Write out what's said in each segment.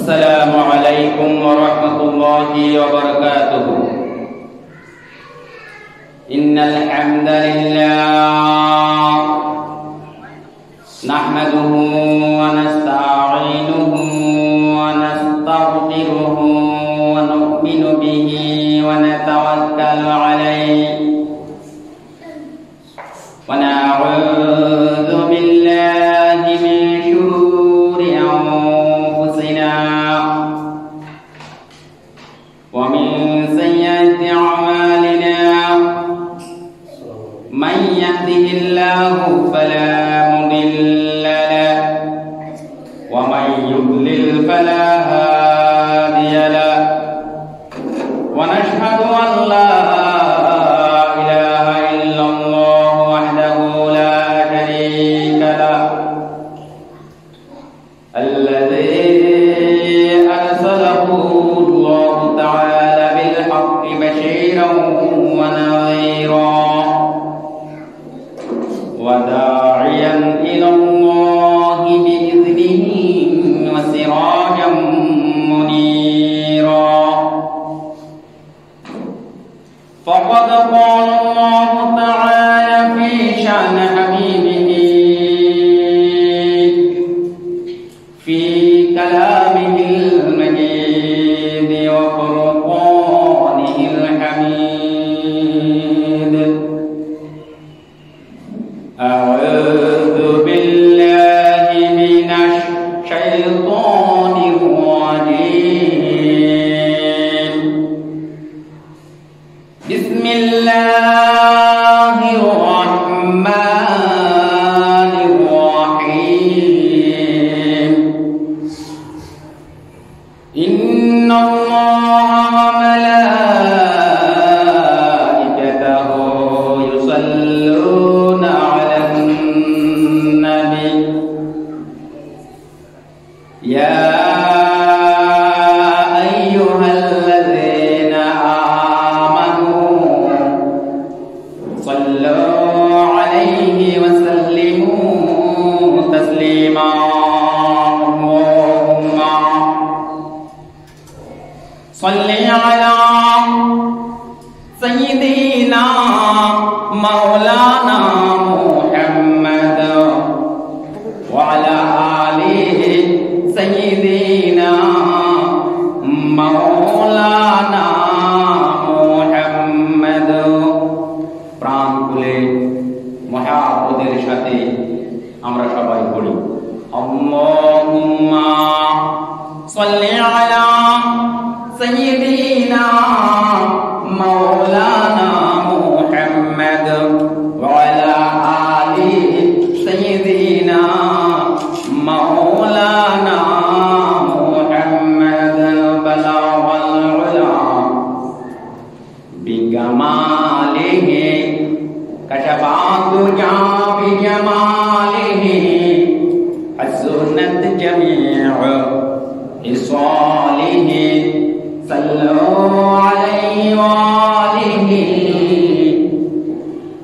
السلام عليكم ورحمة الله وبركاته. إن الحمد لله نحمده ونستعينه ونستغفره ونؤمن به ونتوكل عليه ونعوذ بالله من شرور أنفسنا ومن سيئات أعمالنا من يهده الله فلا مضل له ومن يضلل فلا هادي له ونشهد أن لا إله إلا الله وحده لا شريك له الذي أرسله الله تعالى بالحق بشيرا ونذيرا وداعيا إلى الله بإذنه وسراجا منيرا. فقد قال الله تعالى في شأن حبيبه في كلامه المجيد وفرقانه الحميد: أعوذ بالله من الشيطان الرجيم. بسم الله الرحمن الرحيم. إن الله وملائكته يصلون على النبي يا أيها الذين آمنوا صلوا عليه وسلموا تسليما. اللهم صل على سيدنا مولانا محمد وعلى آله سيدنا مولانا محمد. প্রাণ খুলে মহাব্বতের সাথে আমরা সবাই পড়ি: আল্লাহুম্মা সাল্লি আলা سيدنا مولانا محمد وعلى آل سيدنا مولانا محمد. بلغ العلا بجماله كشف الدجى بجماله حسنت جميع خصاله. صلوا عليه وآله.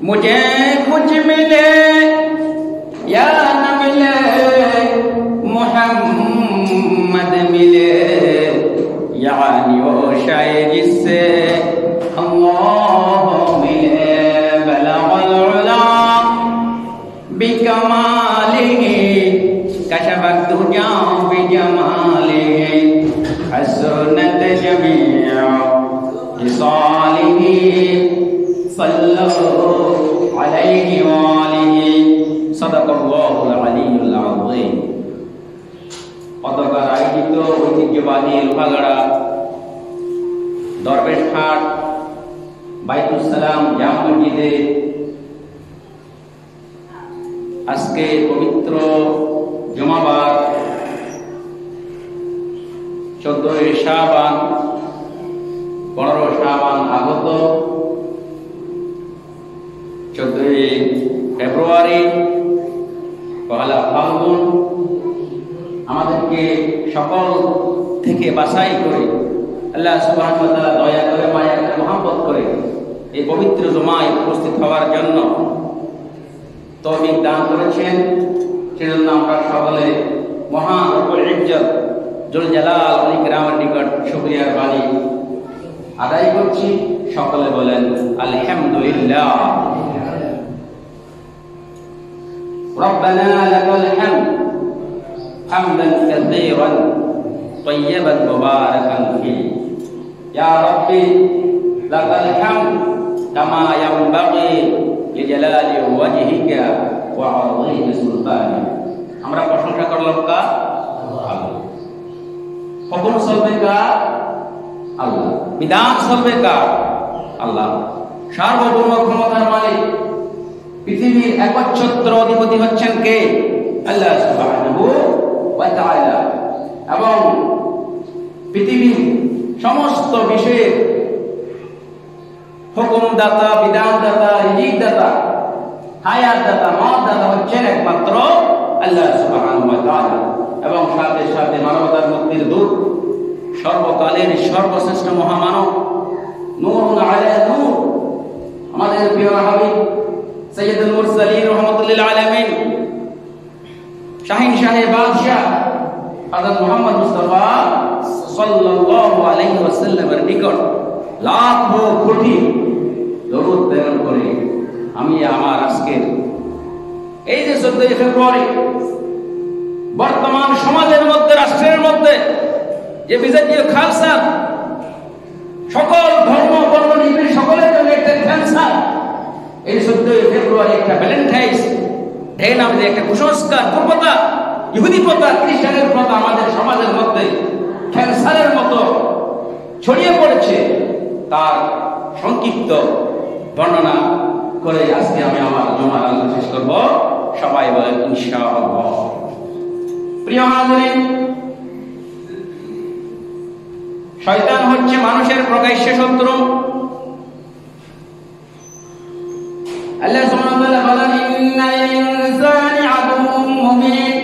मुझे कुछ मिले या न मिले मोहम्मद मिले, यानी वो शायद जिससे अल्लाह मिले. बलगल उला बिकमालिही कशफत दुजा बिजमालिही हसनत जमीअ खिसालिही. सल्लल्लाहु अलैहि वालिहि सदकाल्लाहुल अलियुल अज़ीम. পতাকার আয়োজিত ঐতিহ্যবাহী লোহাগাড়া দরবেশহাট বাইতুল সালাম জামে মসজিদে আজকে পবিত্র জুমাবার 14 শাবান 15 শাবান আগত 14 ফেব্রুয়ারি পহেলা ফাল্গুন আমাদেরকে সকল থেকে বাছাই করে আল্লাহ সুবহানাহু ওয়া তাআলা দয়া করে মায়া করে মহব্বত করে এই পবিত্র জুমায় উপস্থিত হওয়ার জন্য তৌফিক দান করেছেন। সেজন্য আমরা সকলে মহান রব্বুল ইজ্জত জুল জালাল ওয়াল ইকরামের নিকট শুকরিয়ার বাণী আদায় করছি। সকলে বলেন আলহামদুলিল্লাহ। রব্বানা লাকাল হামদ হামদান কাসীরান তাইয়্যিবান মুবারাকান ফীহি। ইয়া রাব্বি লাকাল হামদ কামা ইয়ানবাগি লিজালালি ওয়াজহিকা ওয়া আযীমি সুলতানিক। আমরা প্রশংসা করলাম কার? আল্লাহ। হুকুম চলবে কার? আল্লাহ। বিধান চলবে কার? আল্লাহ। সার্বভৌম ক্ষমতার মালিক, পৃথিবীর একচ্ছত্র অধিপতি হচ্ছেন কে? আল্লাহ সুবহানাহু ওয়া তাআলা। এবং পৃথিবীর সমস্ত বিষয়ের হুকুমদাতা, বিধানদাতা, রিজিকদাতা, হায়াতদাতা, মওতদাতা হচ্ছেন একমাত্র আল্লাহ সুবহানাহু ওয়া তাআলা। এবং সাথে সাথে মানবতার মুক্তির দূত, সর্বকালের সর্বশ্রেষ্ঠ মহামানব, নূরুন আলা নূর, আমাদের প্রিয় হাবিব সাইয়্যিদুল মুরসালিন রাহমাতুল লিল আলামিন, শাহিন শাহে বাদশাহ হযরত মুহাম্মদ মুস্তাফা সাল্লাল্লাহু আলাইহি ওয়াসাল্লামের নিকট লাখো কোটি দরুদ প্রেরণ করে আমি আমার আজকের এই যে 14 ফেব্রুয়ারি বর্তমান সমাজের মধ্যে, রাষ্ট্রের মধ্যে যে বিজাতীয় খালসা, সকল ধর্ম বর্ণ নির্বিশেষে সকলের জন্য একটা ক্যান্সার, এই 14 ফেব্রুয়ারি একটা ভ্যালেন্টাইন্স ডে নামে একটা কুসংস্কার, পূর্বতা, ইহুদি প্রথা, খ্রিস্টানের প্রথা আমাদের সমাজের মধ্যে ক্যান্সারের মতো ছড়িয়ে পড়েছে, তার সংক্ষিপ্ত বর্ণনা করে আজকে আমি আমার জমার আলোচনা শেষ করব। সবাই বলেন ইনশাআল্লাহ। প্রিয় হাজিরিন, শয়তান হচ্ছে মানুষের প্রকাশ্য শত্রু। আল্লাহ সুবহানাহু ওয়া তাআলা বলেন ইন্নাল ইনসানি আদুউম মুবিন।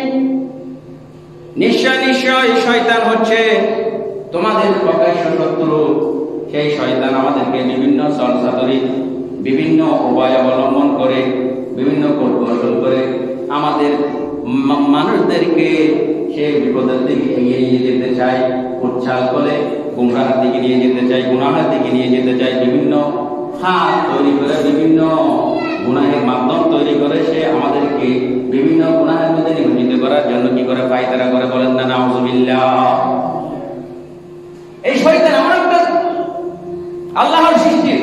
নিশ্চয় নিশ্চয় শয়তান হচ্ছে তোমাদের প্রকাশ্য শত্রু। সেই শয়তান আমাদেরকে বিভিন্ন চলচাতুরি, বিভিন্ন উপায় অবলম্বন করে, বিভিন্ন কৌশল করে আমাদের মানুষদেরকে সে বিপদের দিকে এগিয়ে নিয়ে যেতে চায়, উচ্ছাল করে গুমরাহের দিকে নিয়ে যেতে চায়, গুনাহের দিকে নিয়ে যেতে চায়। বিভিন্ন ফাঁদ তৈরি করে, বিভিন্ন গুনাহের মাধ্যম তৈরি করে সে আমাদেরকে বিভিন্ন গুনাহের মধ্যে নিমজ্জিত করার জন্য কি করে? পায়তারা করে। বলেন না নাউযুবিল্লাহ। এই শয়তান এমন একটা আল্লাহর সৃষ্টি,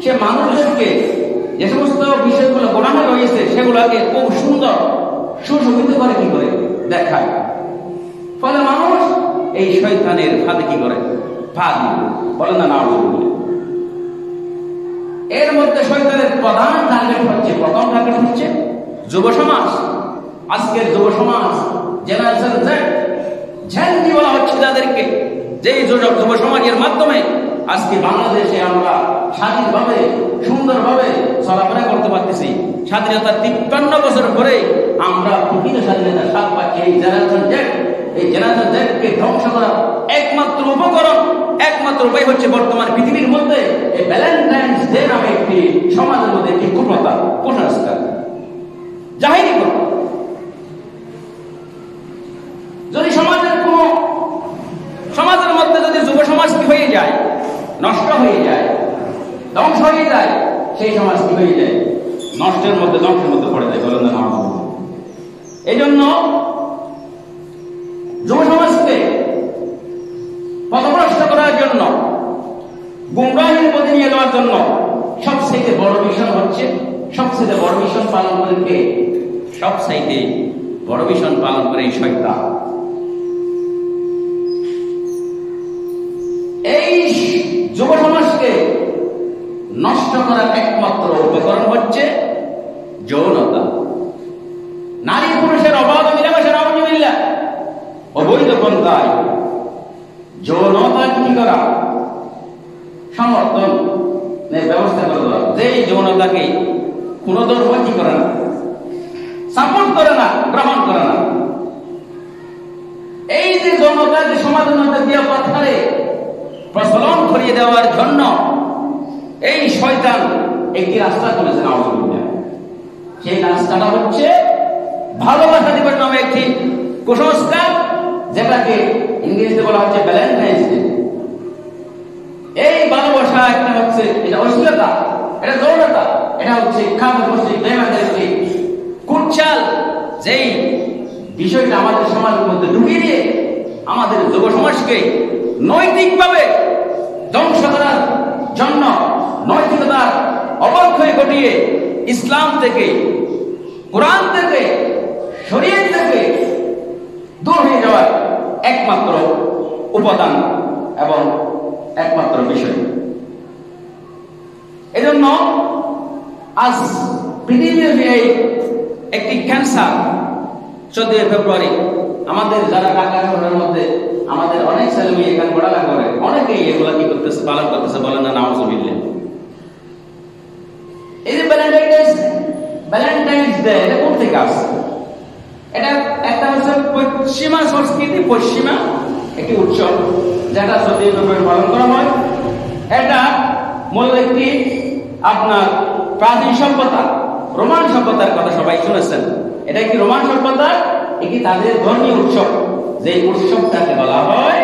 সে মানুষদেরকে যে সমস্ত বিষয়গুলো গুনাহ রয়েছে সেগুলোকে খুব সুন্দর সুশোভিত করে কি করে দেখায়। ফলে মানুষ এই শয়তানের ফাঁদে কি করে? ফাঁদ। বলেন না নাউযুবিল্লাহ। এর মধ্যে শয়তানের প্রধান টার্গেট হচ্ছে, প্রথম টার্গেট হচ্ছে যুব সমাজ। আজকের যুব সমাজ, জেনারেশন জেড, ঝেনজি বলা হচ্ছে যাদেরকে, যেই যুব সমাজের মাধ্যমে আজকে বাংলাদেশে আমরা স্বাধীনভাবে সুন্দরভাবে চলাফেরা করতে পারতেছি। স্বাধীনতা 53 বছর পরে আমরা প্রকৃত স্বাধীনতার স্বাদ পাচ্ছি। এই জেনারেশন জেড, এই জেনারেশন জেডকে ধ্বংস করার একমাত্র উপকরণ, একমাত্র উপায় হচ্ছে বর্তমান পৃথিবীর মধ্যে এই ভ্যালেন্টাইন্স ডে নামে একটি সমাজের মধ্যে একটি কুপ্রথা, কুসংস্কার, জাহিরি কথা। যদি সমাজের মধ্যে যদি যুব সমাজ কি হয়ে যায়? নষ্ট হয়ে যায়, ধ্বংস হয়ে যায়, সেই সমাজ কি হয়ে যায়? নষ্টের মধ্যে, ধ্বংসের মধ্যে পড়ে যায়। বলেন না। এই জন্য যুব সমাজকে পথভ্রষ্ট করার জন্য, গুমরাহির পথে নিয়ে যাওয়ার জন্য সবচেয়ে বড় মিশন হচ্ছে, সবচেয়ে বড় মিশন পালন করে কে? সবচেয়ে বড় মিশন পালন করে এই শয়তান। এই যুব সমাজকে নষ্ট করার একমাত্র উপকরণ হচ্ছে যৌনতা। নারী পুরুষের অবাধ মিলামেশা, নাউযুবিল্লাহ, অবৈধ পন্থায় যৌনতা কি করা? সমর্থন ব্যবস্থা করে দেওয়া। যেই যৌনতাকে কোন ধর্ম কি করে না, সাপোর্ট করে না, গ্রহণ করে না। এই যে যৌনতা যে সমাজের মধ্যে দিয়ে পাথারে প্রচলন করিয়ে দেওয়ার জন্য এই শয়তান একটি রাস্তা করেছে, নাউযুবিল্লাহ। সেই রাস্তাটা হচ্ছে ভালোবাসা দিবস নামে একটি কুসংস্কার, যেটাকে ইংরেজিতে বলা হচ্ছে ভ্যালেন্টাইন্স ডে। এই ভালোবাসা একটা হচ্ছে এটা অশ্লীলতা, এটা যৌনতা, এটা হচ্ছে খাদ্য পশ্চিম বেমানদেরকে কুচ্ছাল যেই বিষয়টা আমাদের সমাজের মধ্যে ঢুকিয়ে দিয়ে আমাদের যুব সমাজকে নৈতিকভাবে ধ্বংস করার জন্য নৈতিকতার অবক্ষয় ঘটিয়ে ইসলাম থেকে, কোরআন থেকে, শরীয়ত থেকে দূর হয়ে যাওয়ার একমাত্র উপাদান এবং একমাত্র বিষয়। এজন্য আজ পৃথিবীর এই একটি ক্যান্সার 14 ফেব্রুয়ারি আমাদের যারা ঢাকা শহরের মধ্যে আমাদের অনেক ছেলে মেয়ে এখানে পড়ালেখা করে, অনেকেই এগুলা কি করতেছে, পালন করতেছে, বলেন না নাউজুবিল্লাহ। এই যে ভ্যালেন্টাইন্স ডে এটা কোথা থেকে আসছে? এটা একটা হচ্ছে পশ্চিমা সংস্কৃতি, পশ্চিমা একটি উৎসব যেটা 14 ফেব্রুয়ারি পালন করা হয়। এটা মূল একটি আপনার প্রাচীন সভ্যতা, রোমান সভ্যতার কথা সবাই শুনেছেন। এটা কি রোমান সভ্যতা, এটি তাদের ধর্মীয় উৎসব। যে উৎসবটাকে বলা হয়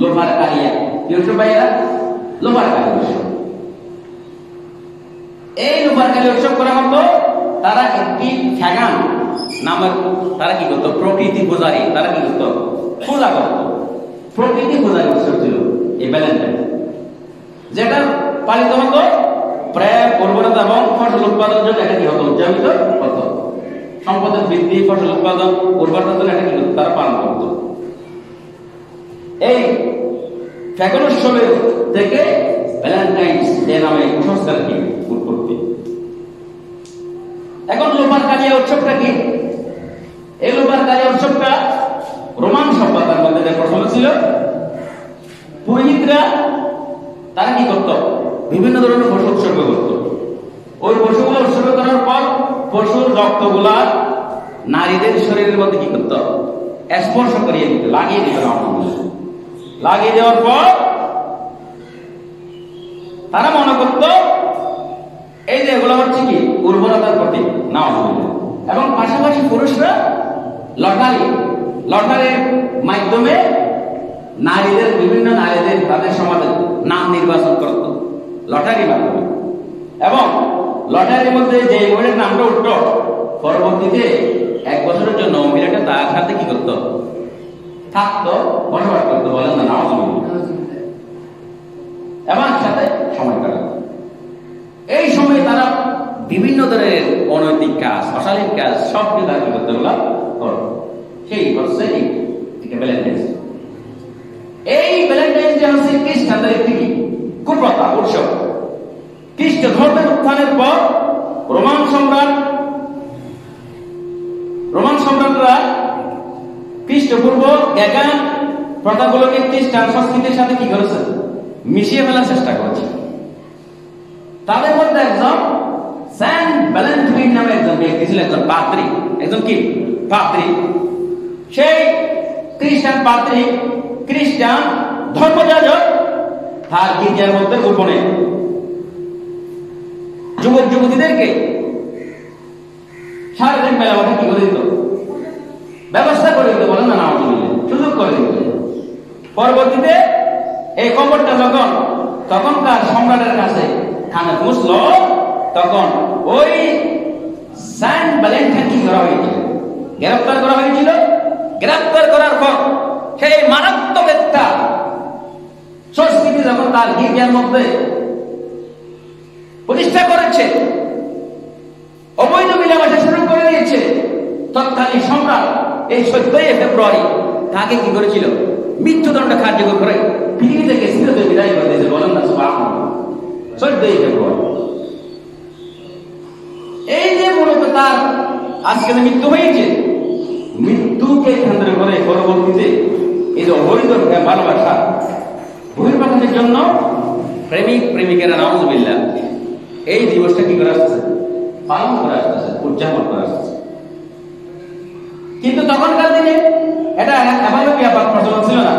লোহার কালিয়া। কি উৎসব ভাইয়েরা? লোহার কালী উৎসব। এই লোহার কালী উৎসব করা হতো, তারা একটি ফ্যাগান নামের, তারা কি করতো, প্রকৃতি পূজারী, তারা কি করতো, পূজা করতো। প্রকৃতি পূজারী উৎসব ছিল এই ভ্যালেন্টাইন, যেটা পালিত হতো প্রায় উর্বরতা এবং ফসল উৎপাদনের জন্য। এটা কি হতো, উদযাপিত হতো। সম্পদের বৃদ্ধি, ফসল উৎপাদন, উর্বরতার জন্য এটা কি হতো, তারা পালন করত। এই ফ্যাগন উৎসবের থেকে ভ্যালেন্টাইন্স ডে নামে কুসংস্কার কি উৎপত্তি। এখন লোহার কালিয়া উৎসবটা কি? এই লোহার কালিয়া উৎসবটা রোমান সভ্যতার মধ্যে প্রচলন ছিল। পুরোহিতরা তারা কি করত, বিভিন্ন ধরনের পশু উৎসর্গ করত। ওই পশুগুলো উৎসর্গ করার পর পশুর রক্তগুলা নারীদের শরীরের মধ্যে কি করত, স্পর্শ করিয়ে দিত, লাগিয়ে দিত। লাগিয়ে দেওয়ার পর তারা মনে করত এই যে এগুলো হচ্ছে কি উর্বরতার প্রতীক, না। এবং পাশাপাশি পুরুষরা লটারির মাধ্যমে নারীদের, বিভিন্ন নারীদের তাদের সমাজের নাম নির্বাচন করত লটারির মাধ্যমে। এবং লটারির মধ্যে যে মহিলার নামটা উঠত, পরবর্তীতে 1 বছরের জন্য মহিলাটা তার সাথে কি করত, থাকতো, বসবাস করতো, বলেন না নাউজুবিল্লাহ, এবং সাথে সময় কাটাতো। এই সময় তারা বিভিন্ন ধরনের অনৈতিক কাজ, অশালীন কাজ সব কিছু তারা কি করতে করত। সেই হচ্ছে ভ্যালেন্টাইন্স। এই ভ্যালেন্টাইন্স ডে হচ্ছে খ্রিস্টানদের একটি কুপ্রথা উৎসব। খ্রিস্ট ধর্মের উত্থানের পর রোমান সম্রাটরা খ্রিস্টপূর্ব জ্ঞান প্রথাগুলোকে খ্রিস্টান সংস্কৃতির সাথে কি করেছে, মিশিয়ে ফেলার চেষ্টা করেছে। তাদের মধ্যে একজন সেন্ট ভ্যালেন্টাইন নামে একজন ব্যক্তি ছিলেন, একজন পাদ্রী, একজন কি পাদ্রী। সেই খ্রিস্টান পাদ্রী, খ্রিস্টান ধর্মযাজক, তার গির্জার মধ্যে গোপনে যুবক যুবতীদেরকে শারীরিক মেলামেশা কি করে দিত, ব্যবস্থা করে দিত, বলেন না নাউজুবিল্লাহ, সুযোগ করে দিত। পরবর্তীতে এই খবরটা যখন তখনকার সম্রাটের কাছে কানে পৌঁছল, তখন ওই সেন্ট ভ্যালেন্টাইন কি করা হয়েছিল, গ্রেফতার করা হয়েছিল। গ্রেফতার করার পর সেই মারাত্মক একটা সংস্কৃতি যখন তার গির্জার মধ্যে প্রতিষ্ঠা করেছে, অবৈধ মিলামেশা শুরু করে দিয়েছে, তৎকালীন সম্রাট এই 14 ফেব্রুয়ারি তাকে কি করেছিল, মৃত্যুদণ্ড কার্যকর করে পৃথিবী থেকে চিরতরে বিদায় করে দিয়েছে, বলেন না সুবহানাল্লাহ। 14 ফেব্রুয়ারি এই যে মূলত তার আজকে মৃত্যু হয়েছে, মৃত্যুকে কেন্দ্র করে পরবর্তীতে এই যে অবৈধ ভালোবাসা বহির্প্রকাশের জন্য প্রেমিক প্রেমিকেরা নাউজুবিল্লাহ এই দিবসটা কি করে আসতেছে, পালন করে আসতেছে, উদযাপন করে আসতেছে। কিন্তু তখনকার দিনে এটা এভাবে ব্যাপক প্রচলন ছিল না।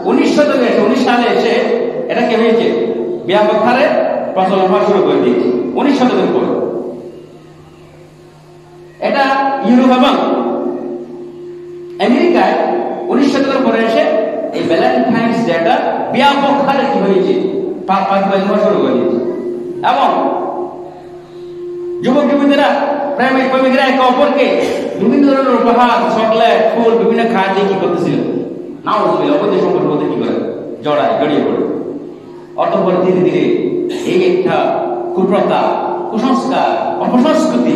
19 সালে এসে এটা কি হয়েছে, ব্যাপক হারে প্রচলন হওয়া শুরু করে দিয়েছে 19 শতকের পরে। এটা ইউরোপ এবং আমেরিকায় 19 শতকের পরে এসে এই ভ্যালেন্টাইন্স ডেটা ব্যাপক হারে কি হয়েছে, শুরু করে দিয়েছে। এবং যুবক যুবতীরা, প্রেমিক প্রেমিকরা একে অপরকে বিভিন্ন ধরনের উপহার, চকলেট, ফুল, বিভিন্ন খাদ্য কি করতেছিল, নাউজুবিল্লাহ, অবৈধ সম্পর্ক মধ্যে কি করে জড়িয়ে পড়ে। অতঃপর ধীরে ধীরে এই একটা কুপ্রথা, কুসংস্কার, অপসংস্কৃতি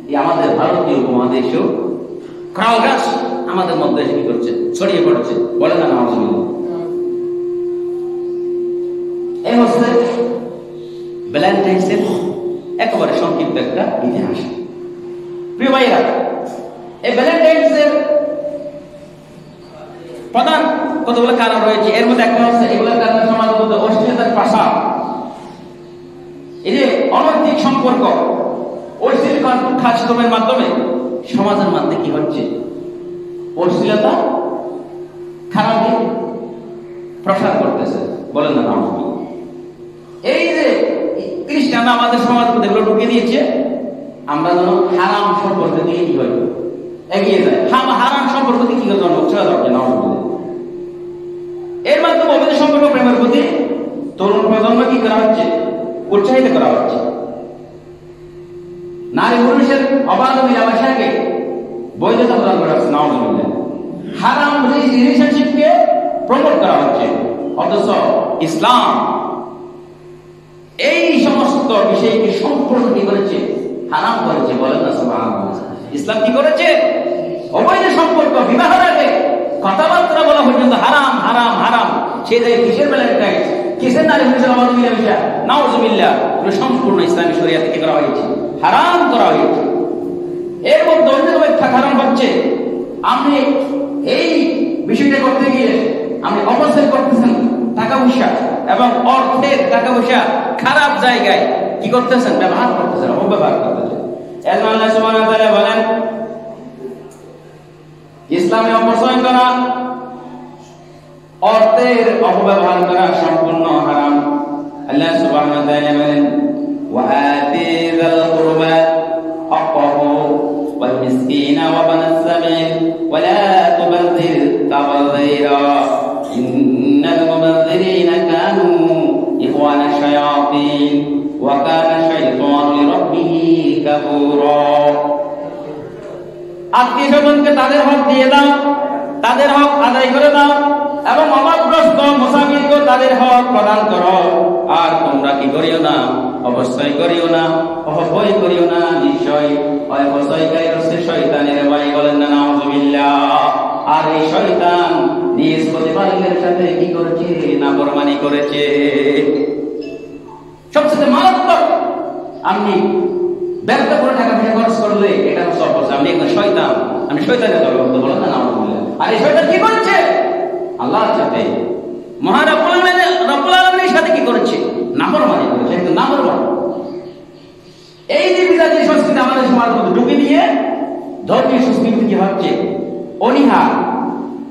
এই আমাদের ভারতীয় উপমহাদেশেও ক্রাউডাস আমাদের মধ্যে এসে কি করছে, ছড়িয়ে পড়ছে। বলে না নাউজুবিল্লাহ। এই হচ্ছে ভ্যালেন্টাইন্সের একেবারে সংক্ষিপ্ত একটা ইতিহাস। প্রিয় ভাইরা, এই ভ্যালেন্টাইন্সের প্রধান কতগুলো কারণ রয়েছে। এর মধ্যে একটা হচ্ছে এগুলোর কারণে সমাজের মধ্যে অশ্লীলতার প্রসার। এই যে অনৈতিক সম্পর্ক, অশ্লীল কার্যক্রমের মাধ্যমে সমাজের মধ্যে কি হচ্ছে, অশ্লীলতা, খারাপ দিক প্রসার করতেছে। বলেন না নাউজুবিল্লাহ। এই যে খ্রিস্টানরা আমাদের সমাজ মধ্যে এগুলো ঢুকে দিয়েছে, আমরা যেন হারাম সম্পর্ক দিয়ে কি হয় এগিয়ে যায়, হারাম সম্পর্ক দিয়ে কি জন্ম ছেড়ে দেওয়া যায় নাউজুবিল্লাহ। এর মাধ্যমে অবৈধ সম্পর্ক, প্রেমের প্রতি তরুণ প্রজন্ম কি করা হচ্ছে, উৎসাহিত করা হচ্ছে। নারী পুরুষের অবাধ মিলামেশাকে বৈধতা প্রদান করা হচ্ছে নাউজুবিল্লাহ। হারাম রিলেশনশিপকে প্রমোট করা হচ্ছে। অথচ ইসলাম এই সমস্ত বিষয়কে সম্পূর্ণ কি করেছে, হারাম করেছে। বলেন না সুবহানাল্লাহ। ইসলাম কি করেছে, অবৈধ সম্পর্ক, বিবাহের আগে কথাবার্তা বলা পর্যন্ত হারাম হারাম হারাম। সে যে কিসের ভ্যালেন্টাইন্স, কিসের নারী পুরুষের অবাধ মিলামেশা, নাউজুবিল্লাহ, সম্পূর্ণ ইসলামী শরিয়াতে কি করা হয়েছে, হারাম করা হয়েছে। এর মধ্যে অন্যতম একটা কারণ হচ্ছে আপনি এই বিষয়টা করতে গিয়ে আপনি অপচয় করতেছেন টাকা পয়সা, এবং অর্থের টাকা পয়সা খারাপ জায়গায় কি করতেছেন, ব্যবহার করতেছেন, অপব্যবহার করতেছেন। এজন্য আল্লাহ সুবহানাহু ওয়া তাআলা বলেন, ইসলামে অপচয় করা, অর্থের অপব্যবহার করা সম্পূর্ণ হারাম। আল্লাহ সুবহানাহু ওয়া তাআলা বলেন, ওয়া আতি যাল কুরবা হাক্কাহু ওয়াল মিসকিনা ওয়া বানাস সাবিল ওয়া লা তুবাযির তাবযীরা ইন্নাল মুবাযযিরিনা কানু ইখওয়ানা শায়াতিন ওয়া কানা শাইতানু লিরাব্বিহি কাফুরা। আত্মীয়-স্বজনকে তাদের হক দিয়ে দাও, তাদের হক আদায় করে দাও, এবং অভাবগ্রস্ত মুসাফিরকে তাদের হক প্রদান করো। আর তোমরা কি করিও না, অবশ্যই করিও না, অপভয় করিও না, নিশ্চয় অপচয়কারী হচ্ছে শয়তানের ভাই। বলেন না নাউজুবিল্লাহ। আর এই শয়তান নিজ প্রতিপালকের সাথে কি করেছে, নাফরমানি করেছে। সবচেয়ে মারাত্মক, আপনি ব্যর্থ করে টাকা পয়সা খরচ করলে এটা হচ্ছে অপচয়। আপনি একজন শয়তান, আমি শয়তানের দলবদ্ধ। বলেন না নাউজুবিল্লাহ। আর এই শয়তান কি করছে, আল্লাহর সাথে, মহান রব্বুল আলামিনের সাথে কি করেছে, নাফরমানি করেছে, একদম নাফরমান। এই যে বিজাতি সংস্কৃতি আমাদের সমাজের মধ্যে ঢুকে দিয়ে ধর্মীয় সংস্কৃতি কি হচ্ছে, অনীহা,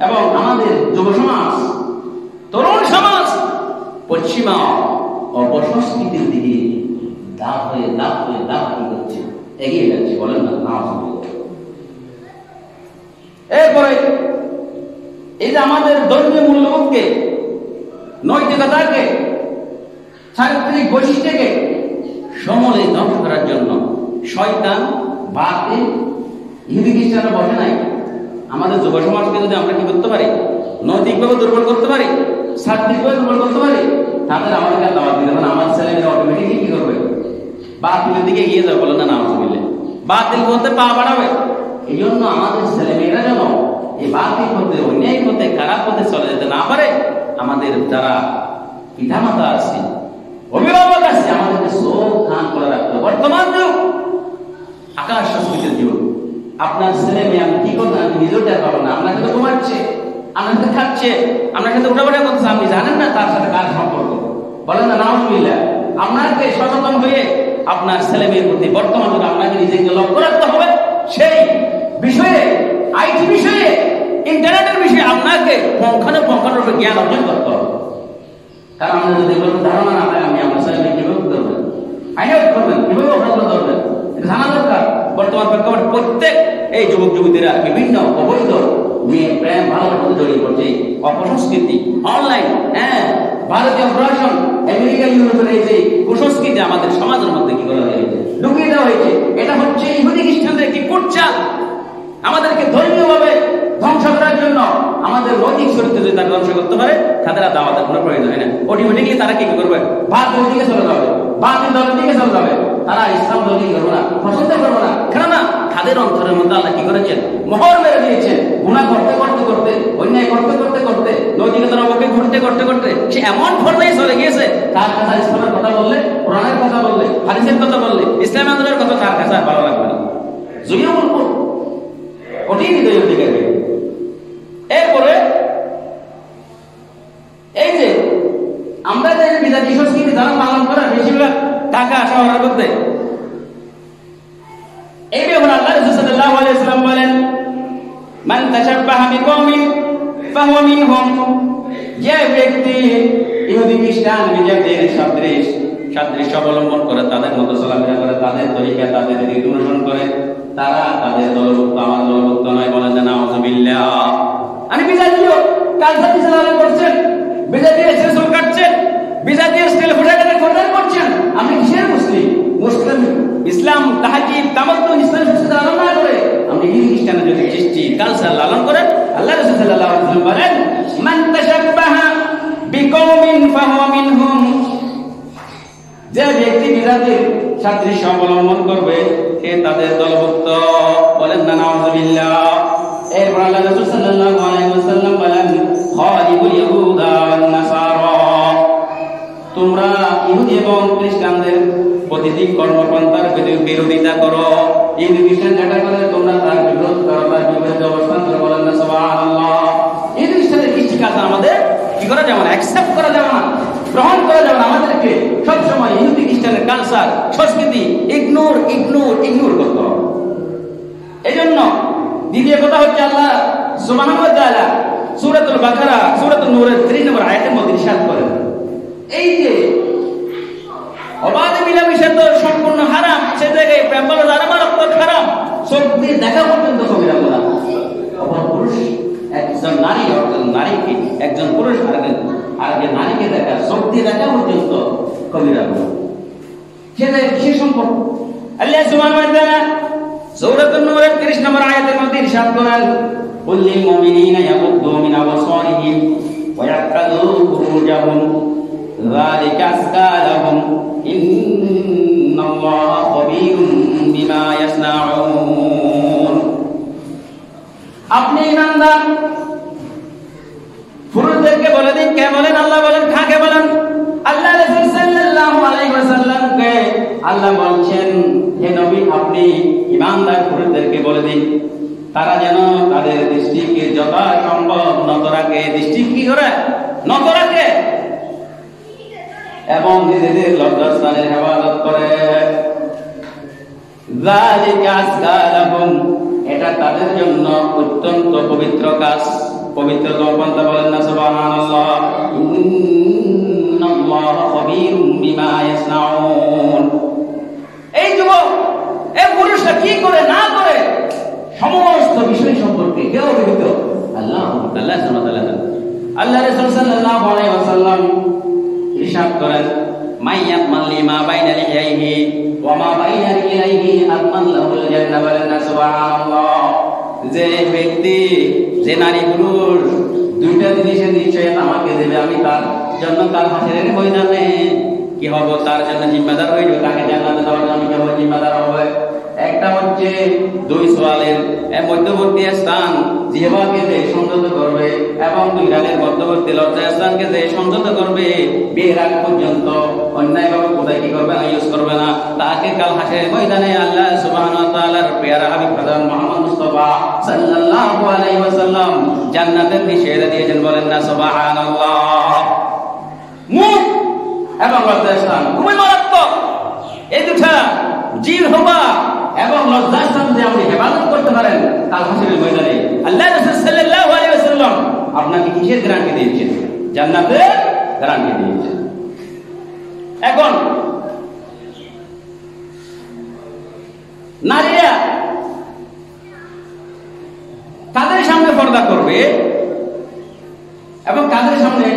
এবং আমাদের যুব সমাজ, তরুণ সমাজ পশ্চিমা অপসংস্কৃতির দিকে দাপ হয়ে কি করছে, এগিয়ে যাচ্ছে। বলেন না নাউজুবিল্লাহ। এরপরে এই যে আমাদের ধর্মীয় মূল্যবোধকে, নৈতিকতাকে, চারিত্রিক বৈশিষ্ট্যকে সমূলে ধ্বংস করার জন্য শয়তান, বাতিল, ইহুদি খ্রিস্টানরা বসে নাই। আমাদের যুব সমাজকে যদি আমরা কি করতে পারি, নৈতিকভাবে দুর্বল করতে পারি, শারীরিকভাবে দুর্বল করতে পারি, তাদের আমাদেরকে দাওয়াত দিতে পারে। আমার ছেলেমেয়েরা অটোমেটিকলি কি করবে, বাতিলের দিকে এগিয়ে যাবে। বলেন না নাউজুবিল্লাহ। বাতিল করতে পা বাড়াবে। এই জন্য আমাদের ছেলেমেয়েরা যেন এই বাতিল পথে, অন্যায় পথে, খারাপ পথে চলে যেতে না পারে, আমাদের যারা পিতামাতা আছে, অভিভাবক আছে, আমাদেরকে চোখ কান করে রাখতে হবে। বর্তমান যুগ আকাশ সংস্কৃতির যুগ। আপনার ছেলে মেয়ে আমি কি করবেন, আমি নিজেও টের পাবো না। আপনার সাথে ঘুমাচ্ছে, আপনার সাথে খাচ্ছে, আপনার সাথে উঠাপড়া করছে, আপনি জানেন না তার সাথে কার সম্পর্ক। বলেন না নাউজুবিল্লাহ। আপনাকে সচেতন হয়ে আপনার ছেলে মেয়ের প্রতি বর্তমান যুগে আপনাকে নিজেকে লক্ষ্য রাখতে হবে। সেই বিষয়ে, আইটি বিষয়ে, ইন্টারনেটের বিষয়ে আপনাকে পুঙ্খানুপুঙ্খানুরূপে জ্ঞান অর্জন করতে হবে। কারণ আমাদের যদি কোনো ধারণা না হয়, আমি আমার ছেলে মেয়ে কিভাবে করবেন, আইনিয়ত করবেন, কিভাবে অপরাধ করবেন, এটা জানা দরকার। বর্তমান প্রেক্ষাপটে প্রত্যেক এই যুবক যুবতীরা বিভিন্ন অবৈধ মেয়ে প্রেম ভালোবাসা জড়িয়ে পড়ছে। অপসংস্কৃতি, অনলাইন, ভারতীয় প্রশাসন, আমেরিকা, ইউরোপের এই যে কুসংস্কৃতি আমাদের সমাজের মধ্যে কি করা হয়েছে, ঢুকিয়ে দেওয়া হয়েছে। এটা হচ্ছে ইহুদি খ্রিস্টানদের একটি কুটচাল, আমাদেরকে ধর্মীয়ভাবে ধ্বংস করার জন্য। আমাদের নৈতিক চরিত্র যদি তারা ধ্বংস করতে পারে, তাদের আর দাওয়াতের কোনো প্রয়োজন হয় না। অটোমেটিকলি তারা কি করবে, বাতিলের দিকে চলে যাবে, বাতিল দলের দিকে চলে যাবে। তারা ইসলাম দলকে করবো না, পছন্দ করবো না। কেননা তাদের অন্তরের মধ্যে আল্লাহ কি করেছেন, মোহর মেরে দিয়েছেন। গুনাহ করতে করতে করতে, অন্যায় করতে করতে করতে, নৈতিকতার অবকে ঘুরতে করতে করতে সে এমন পর্যায়ে চলে গিয়েছে, তার কাছে ইসলামের কথা বললে, কোরআনের কথা বললে, হাদিসের কথা বললে, ইসলাম আন্দোলনের কথা তার কাছে আর ভালো লাগবে না, যদিও বলবো কঠিন হৃদয়ের দিকে। এরপরে এই যে আমরা যে বিজাতি সংস্কৃতি যারা পালন করে, বেশিরভাগ ঢাকা শহরের মধ্যে, এই ব্যাপারে আল্লাহ রাসূল সাল্লাল্লাহু আলাইহি ওয়াসাল্লাম বলেন, মান তাশাব্বাহা বিকওমিন ফাহুয়া মিনহুম। যে ব্যক্তি ইহুদি খ্রিস্টান বিজাতির সাদৃশ্য অবলম্বন করে, তাদের মতো চলাফেরা করে, তাদের তরিকা, তাদের রীতি অনুসরণ করে, তারা তাদের দলভুক্ত, আমার দলভুক্ত নয়। বলেন যে নাউযুবিল্লাহ। আমি বিজাতীয় কালচার চালানো করছেন, বিজাতীয় স্টেশন কাটছেন, বিজাতীয় স্টাইল ফুটাকাটা করতেন করছেন, আপনি কিসের মুসলিম? মুসলিম ইসলাম তাহাজ্জুদ তামাদ্দুন ইসলাম সংস্কৃতি লালন না করে আপনি হিন্দু খ্রিস্টানের যদি সৃষ্টি কালচার লালন করেন, আল্লাহ রাসূল সাল্লাল্লাহু আলাইহি ওয়াসাল্লাম বলেন, মান তাশাব্বাহা বিকওমিন ফাহুয়া মিনহুম। যে ব্যক্তি বিজাতির সাদৃশ্য অবলম্বন করবে, সে তাদের দলভুক্ত। বলেন না নাউযুবিল্লাহ। এরপর আল্লাহ রাসূল সাল্লাল্লাহু আলাইহি ওয়াসাল্লাম বলেন, খালিবুল ইয়াহুদা ওয়ান নাসারা। তোমরা ইহুদি এবং খ্রিস্টানদের প্রতিদিন কর্মপন্থার বিরোধিতা করো। ইহুদি খ্রিস্টান যেটা করে তোমরা তার বিরোধ করো, তার বিরুদ্ধে অবস্থান করো। বলেন না সুবহানাল্লাহ। ইহুদি খ্রিস্টানদের কৃষ্টিকাজ আমাদের কি করা যাবে না, অ্যাকসেপ্ট করা যাবে না, গ্রহণ করা যাবে না। আমাদেরকে সবসময় ইহুদি খ্রিস্টানের কালচার সংস্কৃতি ইগনোর করতে হবে। এই জন্য দ্বিতীয় কথা হচ্ছে আল্লাহ সুবহানাহু ওয়া তাআলা সূরাতুল বাকারা সূরাতুন নূরের 3 নম্বর আয়াতের মধ্যে ইরশাদ করেন, এই যে অবাধ মিলামেশা তো সম্পূর্ণ হারাম, সে জায়গায় প্রেম বলা যারা মারাত্মক হারাম। চোখ দিয়ে দেখা পর্যন্ত কবিরা বলা, অপর পুরুষ একজন নারী একজন নারীকে, একজন পুরুষ আরেকজন নারীকে দেখা, চোখ দিয়ে দেখা পর্যন্ত কবিরা বলা, সেটা কিসের সম্পর্ক? আল্লাহ সুবহানাহু ওয়া তাআলা সূরাতুন নূরের 30 নম্বর আয়াতের মধ্যে ইরশাদ করেন, কুল লিল মুমিনিনা ইয়াগুদ্দু মিন আবসারিহিম ওয়া ইয়াহফাযু ফুরুজাহুম যালিকা আযকা লাহুম ইন্নাল্লাহা খাবীরুম বিমা ইয়াসনাউন। আপনি ইমানদার পুরুষদেরকে বলে দিন। কে বলেন? আল্লাহ বলেন। কাকে বলেন? আল্লাহ রাসূল সাল্লাল্লাহু আলাইহি ওয়াসাল্লামকে আল্লাহ বলছেন, হে নবী আপনি ইমানদার পুরুষদেরকে বলে দিন, তারা যেন তাদের দৃষ্টিকে যথাসম্ভব নত রাখে। দৃষ্টি কি করে? নত রাখে, এবং নিজেদের লজ্জাস্থানের হেফাজত করে। যালিকা আযকা লাহুম, এটা তাদের জন্য অত্যন্ত পবিত্র কাজ, পবিত্র কর্মপন্থা। বলেন না সুবহানাল্লাহ। ইন্নাল্লাহা খাবীরুম বিমা ইয়াসনাউন। এই যুবক, এই পুরুষরা কি করে না করে সমস্ত বিষয় সম্পর্কে কেউ অবহিত আল্লাহ সুবহানাহু ওয়া তাআলা। আল্লাহ রাসূল সাল্লাল্লাহু আলাইহি ওয়াসাল্লাম ইরশাদ করেন, মাইয়ামান লিমা বাইনা লিহাইহি ওয়া মা বাইনা রিলাইহি আতমান লাহুল জান্নাহ। বলেন না সুবহানাল্লাহ। যে ব্যক্তি, যে নারী পুরুষ দুইটা জিনিসের নিশ্চয়তা আমাকে দেবে, আমি তার জন্য কাল হাসরের ময়দানে কি হব, তার জন্য জিম্মাদার হইব, তাকে জান্নাতে দেওয়ার জন্য আমি জিম্মাদার হব। একটা হচ্ছে দুই সোয়ালের মধ্যবর্তী স্থান জিহ্বাকে যে সংযত করবে, এবং দুই রানের মধ্যবর্তী লজ্জা স্থানকে যে সংযত করবে, বিয়ের আগ পর্যন্ত অন্যায়ভাবে কোথায় কি করবে না, ইউজ করবে না, তাকে কাল হাসরের ময়দানে আল্লাহ সুবহানাহু ওয়া তাআলার প্রিয় হাবিব প্রধান মুহাম্মদ মুস্তাফা সাল্লাল্লাহু আলাইহি ওয়াসাল্লাম জান্নাতের নিষেধ দিয়েছেন। বলেন না সুবহানাল্লাহ। মুখ এবং লজ্জা স্থান খুবই মারাত্মক। এই দুটা জিহ্বা এবং লজ্জা স্থান যে আপনি হেফাজত করতে পারেন কাল হাসরের ময়দানে, আল্লাহ রাসূল সাল্লাল্লাহু আলাইহি ওয়াসাল্লাম আপনাকে কিসের গ্যারান্টি দিয়েছেন? জান্নাতের গ্যারান্টি দিয়েছেন। এখন নারীরা তাদের সামনে পর্দা করবে, করবে এবং কাদের সামনে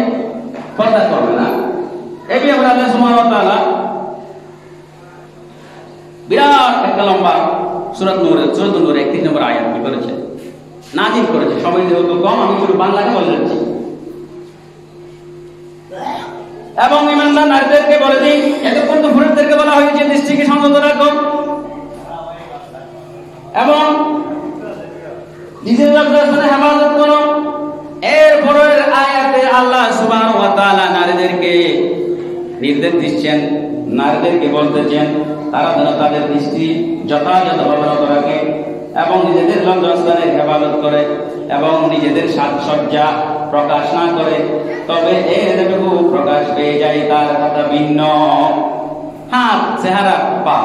পর্দা করবে না। এই ব্যাপারে আল্লাহ সুবহানাহু ওয়া তাআলা বিরাট একটা লম্বা সূরা নূর 31 নম্বর আয়াত কি করেছে, নাযিল করেছে। সময় যেহেতু কম, আমি শুধু বাংলাতে বলে যাচ্ছি। এবং ইমানদার নারীদেরকে বলে দিই, এতক্ষণ তো পুরুষদেরকে বলা হয়েছে দৃষ্টিকে সংযত রাখো এবং নিজের লজ্জাস্থানে হেফাজত করো। এরপরের আয়াতে আল্লাহ সুবহানাহু ওয়া তাআলা নারীদেরকে নির্দেশ দিচ্ছেন, নারীদেরকে বলতেছেন তারা যেন তাদের দৃষ্টি যথাযথভাবে নত রাখে এবং নিজেদের লজ্জাস্থানের হেফাজত করে এবং নিজেদের সাজসজ্জা প্রকাশ না করে। তবে এতটুকু প্রকাশ পেয়ে যায় তার কথা ভিন্ন, হাত, চেহারা, পা।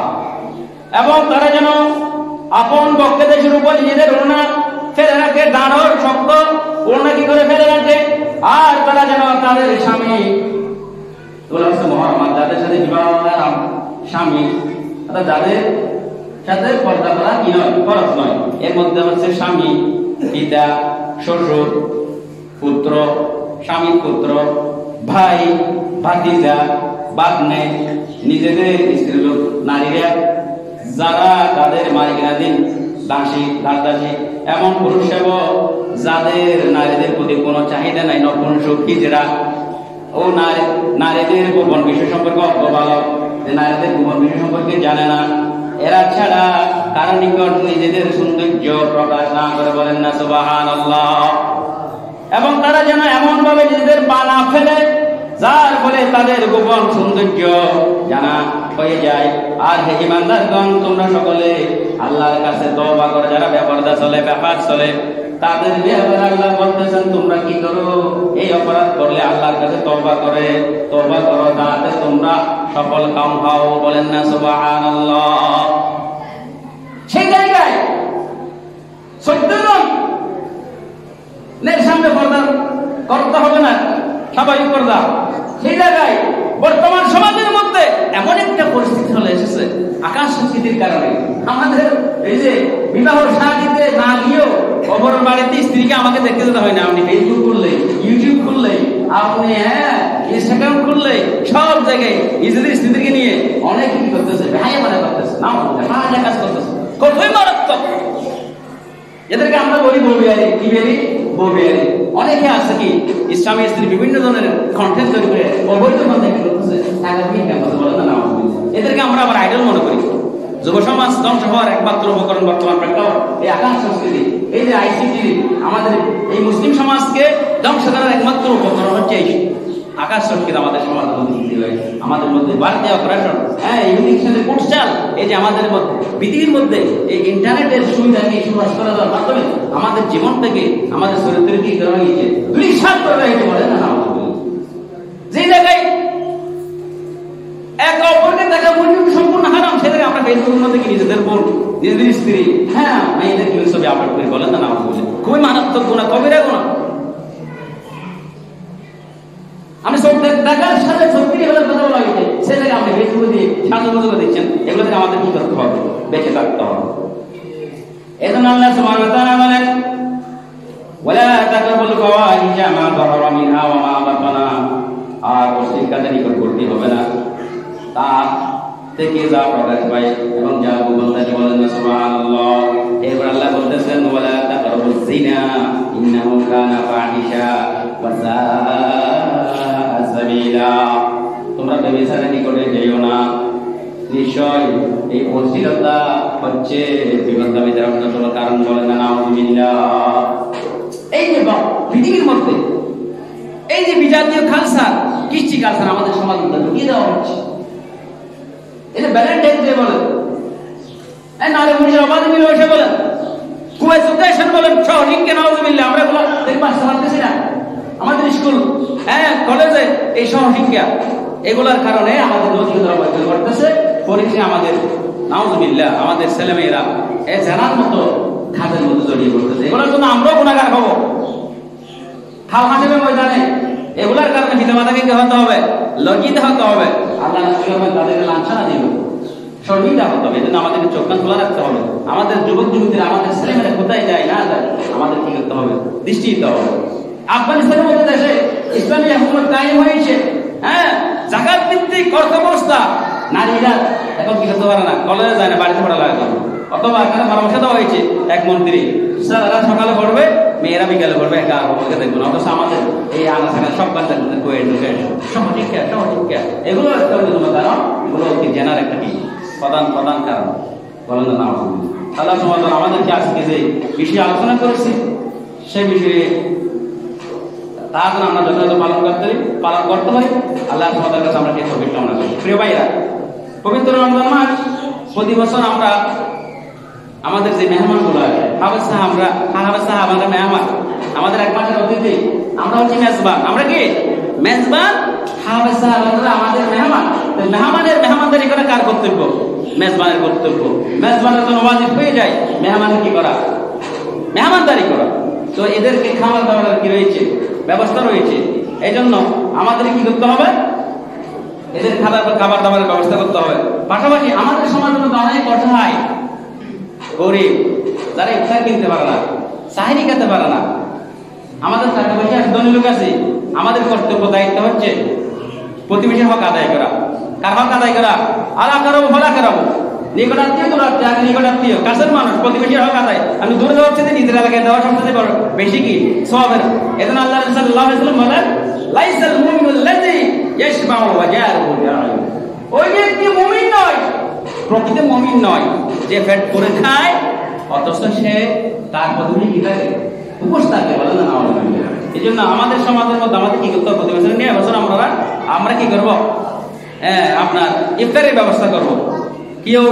এবং তারা যেন আপন বক্ষদেশের উপর নিজেদের ওড়না ফেলে রাখে, দাঁড়র শক্ত ওড়না কি করে ফেলে রাখে। আর তারা যেন তাদের স্বামী, মুহাম্মদ যাদের সাথে বিবাহ স্বামী, যাদের সাথে পর্দা করা কি নয়, ফরজ নয়। এর মধ্যে হচ্ছে স্বামী, পিতা, শ্বশুর, পুত্র, স্বামী, পুত্র, ভাই, ভাতিজা, বাগ্নে, নিজেদের স্ত্রী লোক, নারীরা যারা তাদের মালিকানাধীন দাসী, দাসী এবং পুরুষ সেবক যাদের নারীদের প্রতি কোনো চাহিদা নাই, নপুংসক, হিজড়া ও নারীদের গোপন বিষয় সম্পর্কে অজ্ঞবালক, নারীদের গোপন বিষয় সম্পর্কে জানে না, এরা ছাড়া কারো নিকট নিজেদের সৌন্দর্য প্রকাশ না করে, বলেন না সুবহানাল্লাহ। এবং তারা যেন এমন ভাবে নিজেদের পা না ফেলে যার ফলে তাদের গোপন সৌন্দর্য জানা হয়ে যায়। আর হে ঈমানদারগণ, তোমরা সকলে আল্লাহর কাছে তওবা করো। যারা বেপরদা চলে, ব্যাপার চলে, তাদের ব্যাপারে আল্লাহ বলতেছেন তোমরা কি করো, এই অপরাধ করলে আল্লাহর কাছে তওবা করো যাতে তোমরা সফল কাম হও, বলেন না সুবহানাল্লাহ। সেই জায়গায় 14 জন সামনে পর্দা করতে হবে না, স্বাভাবিক পর্দা। সেই জায়গায় বর্তমান সমাজের মধ্যে এমন একটা পরিস্থিতি চলে এসেছে আকাশ সংস্কৃতির কারণে, আমাদের এই যে বিবাহ শাদীতে না গিয়েও অপর বাড়িতে স্ত্রীকে আমাকে দেখতে যেতে হয় না। আপনি ফেসবুক খুললে, ইউটিউব খুললে, আপনি ইনস্টাগ্রাম খুললে, সব জায়গায় নিজেদের স্ত্রীকে নিয়ে অনেক কি করতেছে, ভাই মানে করতেছে, না কাজ করতেছে, কতই মারাত্মক। এদেরকে আমরা বলি বউবিহারি, কি বেরি বউবিহারি। অনেকে আছে কি ইসলামী স্ত্রী বিভিন্ন ধরনের কন্টেন্ট তৈরি করে অবৈধ কন্টেন্ট করতেছে, টাকা দিয়ে কেমন বলে না। এদেরকে আমরা আবার আইডল মনে করি। যুব সমাজ ধ্বংস হওয়ার একমাত্র উপকরণ বর্তমান প্রেক্ষাপট এই আকাশ সংস্কৃতি, এই যে আইসিটি, আমাদের এই মুসলিম সমাজকে ধ্বংস করার একমাত্র উপকরণ হচ্ছে এই আকাশ সংস্কৃতি। আমাদের সমাজের মধ্যে আমাদের মধ্যে বাড়তে অপারেশন, ইউনিকেশনের কোটচাল, এই যে আমাদের মধ্যে পৃথিবীর মধ্যে এই ইন্টারনেটের সুবিধা নিয়ে সুবাস করা যাওয়ার মাধ্যমে আমাদের জীবন থেকে আমাদের চরিত্রের কি করা হয়েছে, দুলিশাত করে রাখতে বলে না। যে জায়গায় এক অপরকে দেখা সম্পূর্ণ হারাম, সেটাকে আমরা ফেসবুকের মধ্যে কি নিজেদের বোন, নিজেদের স্ত্রী, মেয়েদের কি ছবি আপলোড করে বলেন না, খুবই মারাত্মক গুনাহ, কবিরা গুনাহ। আমি সব দেখার সাথে সত্যি হলে কথা বলা হয়েছে, সে জায়গায় আপনি ফেসবুকে দিয়ে সাজুগুজু দিচ্ছেন, এগুলো থেকে আমাদের কি করতে হবে, বেঁচে থাকতে হবে। এজন্য আল্লাহ সুবহানাহু ওয়া তাআলা বলেন ওয়ালা তাকরাবুল ফাওয়াহিশা মা যাহারা মিনহা ওয়া মা বাতানা, আর অশ্লীল কাজে নিকটবর্তী হবে না, তার থেকে যা প্রকাশ পায় এবং যা গোপন থাকে, বলেন না সুবহানাল্লাহ। এরপর আল্লাহ বলতেছেন ওয়ালা তাকরাবুজ জিনা ইন্নাহু কানা ফাহিশা ওয়া সাআ সাবিলা, তোমরা ব্যভিচারের নিকটে যেও না, নিশ্চয় এই অশ্লীলতা হচ্ছে বিপদগামীদের অন্যতম কারণ, বলেন না নাউযুবিল্লাহ। এই যে পৃথিবীর মধ্যে এই যে বিজাতীয় কালচার, কৃষ্টি কালচার আমাদের সমাজের মধ্যে ঢুকিয়ে দেওয়া হচ্ছে। এই যে ভ্যালেন্টাইন ডে বলেন, নারে মুড়ির অবাধ মিলে এসে বলেন, কুয়েসুকেশন বলেন, শহরিংকে নাউযুবিল্লাহ, আমরা এগুলো দেখতে পারতেছি না। আমাদের স্কুল, কলেজে এই শহরিংকা এগুলার কারণে আমাদের নৈতিকতা অবহেলা করতেছে। পরীক্ষা আমাদের নাউযুবিল্লাহ, আমাদের ছেলেমেয়েরা এই জানার মতো খাদের মধ্যে জড়িয়ে পড়তেছে। এগুলোর জন্য আমরাও গুনাহগার হব। খাল হাসিবের ময়দানে এগুলার কারণে পিতামাতাকে কি হতে হবে, লজ্জিত হতে হবে। আল্লাহ তাদেরকে লাঞ্ছনা দিবে। সহযোগিতা করতে হবে। এই জন্য আমাদেরকে চোখ কান খোলা রাখতে হবে। আমাদের যুবক যুবতীরা, আমাদের ছেলেমেয়েরা কোথায় যায় না যায়, আমাদের কি করতে হবে? দৃষ্টি দিতে হবে। আফগানিস্তানের মতো দেশে ইসলামী হুকুমত কায়েম হয়েছে, হ্যাঁ, জাকাত ভিত্তিক অর্থ ব্যবস্থা। নারীরা এখন কি করতে পারে না, কলেজে যায় না, বাড়িতে পড়া লাগে। অথবা এখানে পরামর্শ দেওয়া হয়েছে এক মন্ত্রী, স্যারেরা সকালে পড়বে, মেয়েরা বিকালে পড়বে, একা আমাকে দেখবো না। অথচ আমাদের এই আনাসানা সব বাচ্চাদের সহশিক্ষা সহশিক্ষা এগুলো একটা অন্যতম কারণ, এগুলো কি জেনার একটা কি প্রধান কারণ বলেন না। আল্লাহ সুবহানাহু আমাদেরকে আজকে যে বিষয়ে আলোচনা করেছি সেই বিষয়ে তা যেন আমরা যথাযথ পালন করতে পারি। আল্লাহ সুবহানাহু কাছে আমরা সেই তৌফিক কামনা করি। প্রিয় ভাইরা, পবিত্র রমজান মাস প্রতি বছর আমরা আমাদের যে মেহমানগুলো আছে, হাফেজ সাহেব আমরা মেহমান, আমাদের এক মাসের অতিথি, আমরা হচ্ছি মেজবান। আমরা কি মেজবান? হাফেজ সাহেব আমাদের মেহমান। মেহমানের মেহমানদারি করা কার কর্তব্য? মেজবানের কর্তব্য। মেজবানের জন্য ওয়াজিব হয়ে যায় মেহমানের কি করা? মেহমানদারি করা। তো এদেরকে খাবার দাবারের কি রয়েছে? ব্যবস্থা রয়েছে। এই জন্য আমাদের কি করতে হবে? এদের খাবার দাবারের ব্যবস্থা করতে হবে। পাশাপাশি আমাদের সমাজের মধ্যে অনেক অসহায় গরিব, যারা ইফতার কিনতে পারে না, সাহারি খেতে পারে না, আমাদের টাকা পয়সা ধনী লোক আছে। আমাদের কর্তব্য দায়িত্ব হচ্ছে প্রতিবেশীর হক আদায় করা। কার হক আদায় করা? আলা করাবো ভালা করাবো। নিকটাত্মীয় দূরাত্মীয়, আগে নিকটাত্মীয়, কাছের মানুষ, প্রতিবেশীর হক আদায়। আমি দূরে যাওয়ার চেয়ে নিজের এলাকায় দেওয়া সবচেয়ে বড় বেশি কি সওয়াবের। এজন্য আল্লাহ সাল্লাল্লাহু আলাইহি ওয়াসাল্লাম বলেন, লাইসাল মুমিনুল্লাযী ইয়াশবাউ ওয়া জারুহু জাঈ। ওই ব্যক্তি মুমিন নয়, প্রকৃত মুমিন নয় যে পেট করে খায় অথচ সে তার প্রতিবেশী কি থাকে? উপোস থাকে। বলেন না। এই জন্য আমাদের সমাজের মধ্যে আমাদের কি করতে হবে? প্রতিবেশী নিয়ে বছর আমরা কি করবো? আপনার ইফতারের ব্যবস্থা করবো। কেউ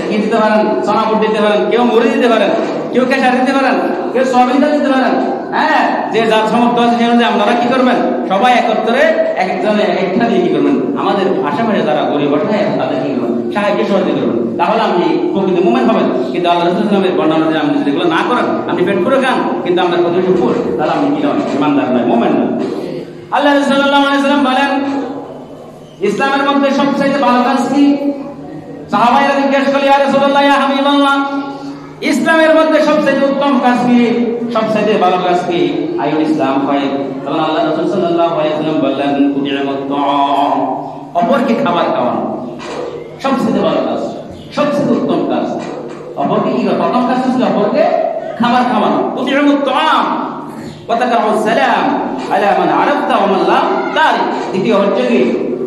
কি দিতে পারেন? সোনাপুর দিতে পারেন, কেউ মুড়ি দিতে পারেন, কেউ কেশার দিতে পারেন, কেউ সয়াবিন দিতে পারেন। হ্যাঁ, যে যার সামর্থ্য আছে সেই অনুযায়ী আপনারা কি করবেন? সবাই একত্রে একজনে একটা দিয়ে কি করবেন? আমাদের আশেপাশে যারা গরিব অসহায় তাদের কি করবেন? সাহায্য সহযোগিতা করবেন। তাহলে আপনি প্রকৃত মুমিন হবেন। কিন্তু আল্লাহ রাসূল সাল্লাল্লাহু আলাইহি ওয়াসাল্লামের বর্ণনা অনুযায়ী আপনি যদি এগুলো না করেন, আপনি পেট করে খান, কিন্তু আমরা প্রতিবেশী ফুল, তাহলে আপনি কি নয়? ইমানদার নয়, মুমিন নয়। আল্লাহ রাসূল সাল্লাল্লাহু আলাইহি ওয়াসাল্লাম বলেন, ইসলামের মধ্যে সবচেয়ে ভালো কাজ কি? সাহাবায়েরা জিজ্ঞেস করলেন, ইয়া রাসূলুল্লাহ, ইয়া হাবিবাল্লাহ, ইসলামের মধ্যে সবচেয়ে উত্তম কাজ কি? সবচেয়ে ভালো কাজ কি? আইউল ইসলাম হয়। তখন আল্লাহ রাসূল সাল্লাল্লাহু আলাইহি ওয়াসাল্লাম বললেন, কুতিআমুত তাআম, অপরকে খাবার খাওয়ানো সবচেয়ে ভালো কাজ, সবচেয়ে উত্তম কাজ। অপরকে কি? প্রথম কাজ হচ্ছে অপরকে খাবার খাওয়ানো। কুতিআমুত তাআম ওয়া তাকরাউস সালাম আলা মান আরাফতা ওয়া মান লাম তারিফ। দ্বিতীয় হচ্ছে কি?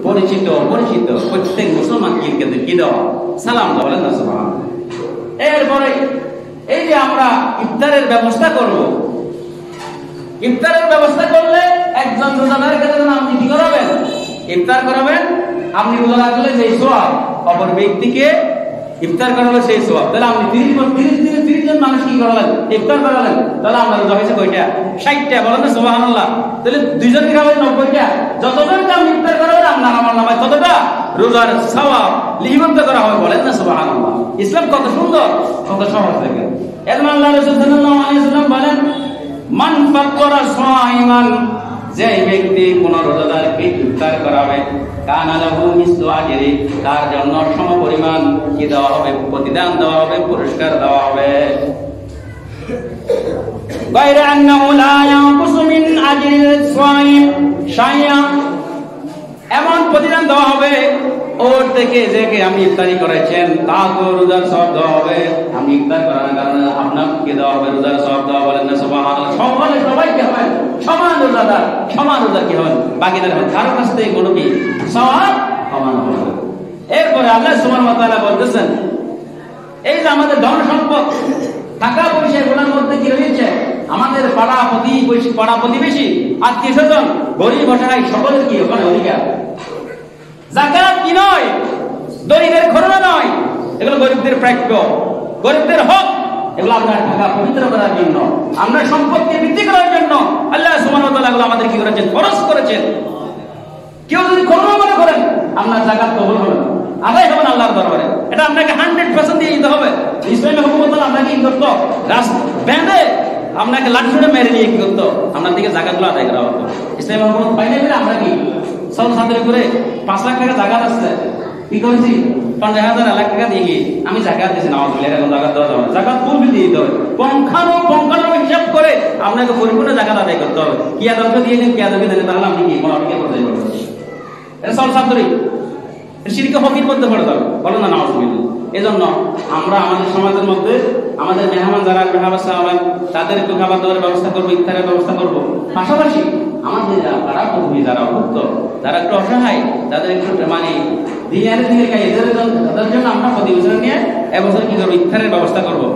পরিচিত অপরিচিত প্রত্যেক মুসলমানকে কি দেওয়া? সালাম দেওয়া। বলেন না সুবহানাল্লাহ। এরপরে এই যে আমরা ইফতারের ব্যবস্থা করব, ইফতারের ব্যবস্থা করলে একজন রোজাদারের কাছে আপনি কি করাবেন? ইফতার করাবেন। আপনি রোজা রাখলে সেই সওয়াব, অপর ব্যক্তিকে ইফতার করালে সেই সওয়াব। তাহলে আপনি 30 জন মানুষ কি করালেন? ইফতার করালেন। তাহলে আমরা রোজা হয়েছে কয়টা? 60টা। বলেন না সুবহানাল্লাহ। তাহলে 2 জনকে খাওয়াবেন 90টা। যতজনকে আপনি ইফতার করাবেন আপনার আমার নামে ততটা রোজার সওয়াব লিপিবদ্ধ করা হবে। বলেন না সুবহানাল্লাহ। ইসলাম কত সুন্দর, কত সহজ থেকে। এজন্য আল্লাহ রাসূল সাল্লাল্লাহু আলাইহি ওয়াসাল্লাম বলেন, মান ফাত্তারা সাইমান, যে ব্যক্তি কোন রোজাদারকে ইফতার করাবে, কানা লাহু মিসলু আজরি, তার জন্য সমপরিমাণ কি দেওয়া হবে? প্রতিদান দেওয়া হবে, পুরস্কার দেওয়া হবে। গায়রা আন্নাহু লা ইয়ানকুসু মিন আজরিল সাইম শাইআ, এমন প্রতিদান দেওয়া হবে ওর থেকে যে আমি ইফতারি করেছেন তাকে রোজার সওয়াব দেওয়া হবে। আমি ইফতার করার কারণে আপনাকে দেওয়া হবে রোজার সওয়াব দেওয়া। বলেন না সুবহানাল্লাহ। সবাইকে হবে সমান রোজাদার, সমান রোজা কি হবেন? বাকিদের হবে কারো কাছ থেকে কোনো কি সওয়াব সমান হবে। এরপরে আল্লাহ সুবহানাহু ওয়া তাআলা বলতেছেন, এই যে আমাদের ধন সম্পদ টাকা পয়সা এগুলোর মধ্যে কি রয়েছে? আমাদের পাড়া প্রতিবেশী, আত্মীয় স্বজন, গরিব অসহায় সকলের কি ওখানে অধিকার। যাকাত কি নয়, দরিদ্রের খরচ নয়, এগুলো গরিবদের প্রাপ্য, গরিবদের হক। এগুলো আপনার টাকা পবিত্র করার জন্য, আমরা সম্পদকে বৃদ্ধি করার জন্য আল্লাহ সুবহানাহু ওয়া তাআলা এগুলো আমাদের কি করেছেন? খরচ করেছেন। কেউ যদি খরচ মনে করেন আপনার যাকাত কবুল হবে না, আদায় হবে না আল্লাহর দরবারে। এটা আপনাকে 100% দিয়ে দিতে হবে। ইসলামী হুকুমত আপনাকে কি করতো? বেঁধে আপনাকে লাঠি ছুড়ে মেরে নিয়ে কি করতো? আপনার দিকে যাকাতগুলো আদায় করা হতো। ইসলামী হুকুমত পাইলে আমরা কি সব ছাত্র করে 5 লাখ টাকা যাকাত আসছে, কি করেছি 50,000 লাখ টাকা দিয়ে আমি জাকাত দিয়েছি, নাউজুবিল্লাহ, এখন জাকাত দেওয়া যাবে না, জাকাত পূর্বে দিয়ে দিতে হবে, পঙ্খানুপুঙ্খানুপুঙ্খ হিসাব করে আপনাকে পরিপূর্ণ জাকাত আদায় করতে হবে। কি আদমকে দিয়ে দিন, কি আদমকে দেন, তাহলে আপনি কি মোনাফিকের পর্যায়ে পড়বেন। এটা সল সাবধানী, শিরকে ফকির করতে পারে যাবে, বলো না নাউজুবিল্লাহ। এজন্য আমরা আমাদের সমাজের মধ্যে আমাদের মেহমান যারা হবেন তাদের একটু খাবার দাবারের ব্যবস্থা করবো, ইফতারের ব্যবস্থা করবো। পাশাপাশি আমাদের পাড়া প্রতিবেশী যারা অভুক্ত, যারা একটু অসহায়, তাদের একটু মানে দিনের দিকে খাই, তাদের জন্য আমরা প্রতি বছর নিয়ে এবছর কি করবো, ইফতারের ব্যবস্থা করবো।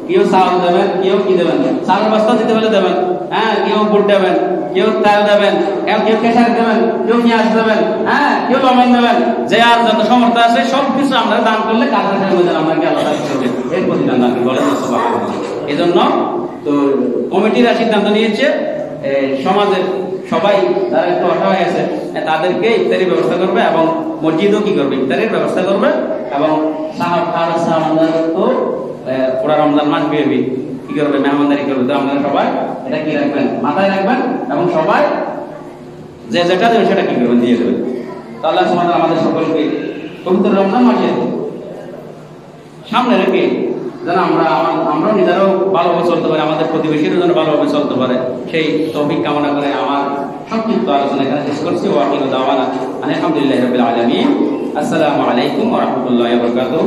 কেউ চাল দেবেন, কেউ কি দেবেন, চালের বস্তা দিতে হলে দেবেন, হ্যাঁ, কেউ বুট দেবেন, কেউ তেল দেবেন, কেউ কেশার দেবেন, কেউ পেঁয়াজ দেবেন, হ্যাঁ, কেউ লবণ দেবেন। যে আর যত সমর্থ আছে সবকিছু আমরা দান করলে কাজের আমাকে আল্লাহ করবে, এর প্রতিদান দান বলেন। এই জন্য তো কমিটিরা সিদ্ধান্ত নিয়েছে সমাজের সবাই যারা একটু অসহায় আছে তাদেরকে ইফতারির ব্যবস্থা করবে এবং মসজিদও কি করবে, ইফতারির ব্যবস্থা করবে। এবং তো পুরা রমজান মাস বেরবি কি করবে, মেহমানদারি করবে। তো আপনারা সবাই এটা কি রাখবেন, মাথায় রাখবেন, এবং সবাই যে যেটা দেবে সেটা কি করবেন, দিয়ে দেবেন। তো আল্লাহ সুবহানাহু ওয়া তাআলা আমাদের সকলকে পবিত্র রমজান মাসে সামনে রেখে যেন আমরাও নিজেরাও ভালোভাবে চলতে পারি, আমাদের প্রতিবেশীরও যেন ভালোভাবে চলতে পারে, সেই তৌফিক কামনা করে আমার সংক্ষিপ্ত আলোচনা এখানে শেষ করছি। ওয়া আখিরু দাওয়ানা আলহামদুলিল্লাহি রাব্বিল আলামিন। আসসালামু আলাইকুম ওয়া রাহমাতুল্লাহি ওয়া বারাকাতুহু।